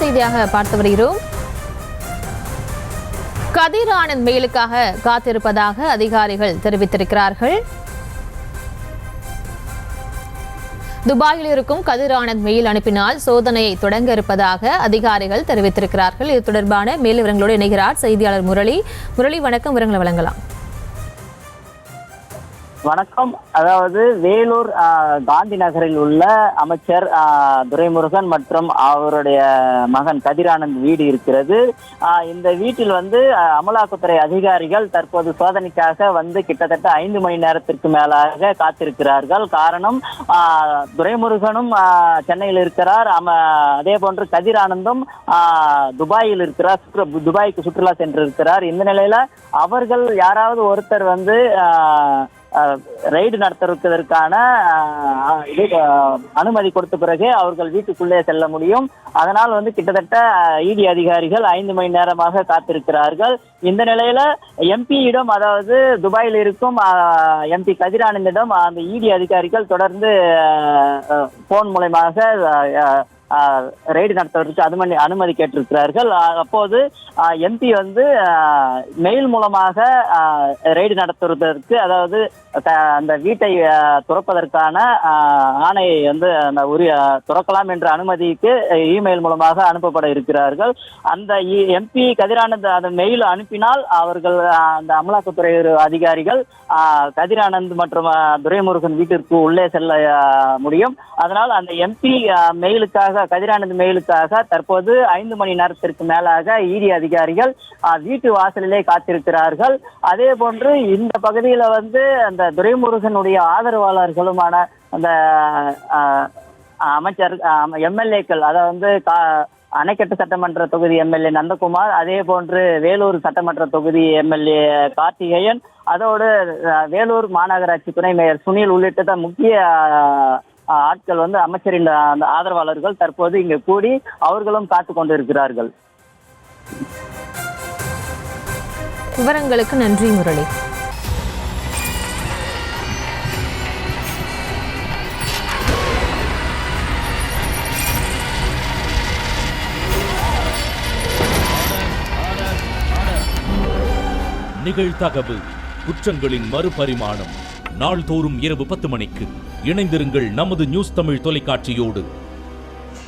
செய்தியாக பார்த்து வருகிறோம். கதிர் ஆனந்த் மெயிலுக்காக காத்திருப்பதாக அதிகாரிகள் தெரிவித்திருக்கிறார்கள். துபாயில் இருக்கும் கதிர் ஆனந்த் மெயில் அனுப்பினால் சோதனையை தொடங்க இருப்பதாக அதிகாரிகள் தெரிவித்திருக்கிறார்கள். இது தொடர்பான மேல் விவரங்களோடு இணைகிறார் செய்தியாளர் முரளி. முரளி, வணக்கம். விவரங்களை வழங்கலாம். வணக்கம். அதாவது வேலூர் காந்தி நகரில் உள்ள அமைச்சர் துரைமுருகன் மற்றும் அவருடைய மகன் கதிரானந்த் வீடு இருக்கிறது. இந்த வீட்டில் அமலாக்கத்துறை அதிகாரிகள் தற்போது சோதனைக்காக கிட்டத்தட்ட 5 மணி நேரத்திற்கு மேலாக காத்திருக்கிறார்கள். காரணம், துரைமுருகனும் சென்னையில் இருக்கிறார், அதே போன்று கதிரானந்தும் துபாயில் இருக்கிறார், துபாய்க்கு சுற்றுலா சென்றிருக்கிறார். இந்த நிலையில அவர்கள் யாராவது ஒருத்தர் ரெய்டு நடத்துவதற்கான அனுமதி கொடுத்த பிறகு அவர்கள் வீட்டுக்குள்ளே செல்ல முடியும். அதனால் கிட்டத்தட்ட இடி அதிகாரிகள் 5 மணி நேரமாக காத்திருக்கிறார்கள். இந்த நிலையில எம்பியிடம், அதாவது துபாயில் இருக்கும் எம்பி கதிரானந்திடம் அந்த இடி அதிகாரிகள் தொடர்ந்து போன் மூலமாக ரெய்டு நடத்துவதற்கு அனுமதி கேட்டிருக்கிறார்கள். அப்போது எம்பி மெயில் மூலமாக ரெய்டு நடத்துவதற்கு, அதாவது அந்த வீட்டை துறப்பதற்கான ஆணையை துறக்கலாம் என்ற அனுமதிக்கு இமெயில் மூலமாக அனுப்பப்பட இருக்கிறார்கள். அந்த எம்பி கதிரானந்த் அந்த மெயில் அனுப்பினால் அவர்கள் அந்த அமலாக்கத்துறை அதிகாரிகள் கதிரானந்த் மற்றும் துரைமுருகன் வீட்டிற்கு உள்ளே செல்ல முடியும். அதனால் அந்த எம்பி மெயிலுக்காக, கதிரானந்த் மெயிலுக்காக தற்போது 5 மணி நேரத்திற்கு மேலாக இடி அதிகாரிகள் வீட்டு வாசலிலே காத்திருக்கிறார்கள். அதே போன்று இந்த பகுதியில அந்த துரைமுருகனுடைய ஆதரவாளர்களுமான அந்த அமைச்சர் எம்எல்ஏக்கள், அதாவது அணைக்கட்டு சட்டமன்ற தொகுதி எம்எல்ஏ நந்தகுமார், அதே போன்று வேலூர் சட்டமன்ற தொகுதி எம்எல்ஏ கார்த்திகேயன், அதோடு வேலூர் மாநகராட்சி துணை மேயர் சுனில் உள்ளிட்ட முக்கிய ஆட்கள் அமைச்சரின் அந்த ஆதரவாளர்கள் தற்போது இங்கு கூடி அவர்களும் காத்து கொண்டிருக்கிறார்கள். விவரங்களுக்கு நன்றி முரளி. நிகழ்தகவு குற்றங்களின் மறுபரிமாணம் நாள்தோறும் இரவு 10 மணிக்கு இணைந்திருங்கள் நமது நியூஸ் தமிழ் தொலைக்காட்சியோடு.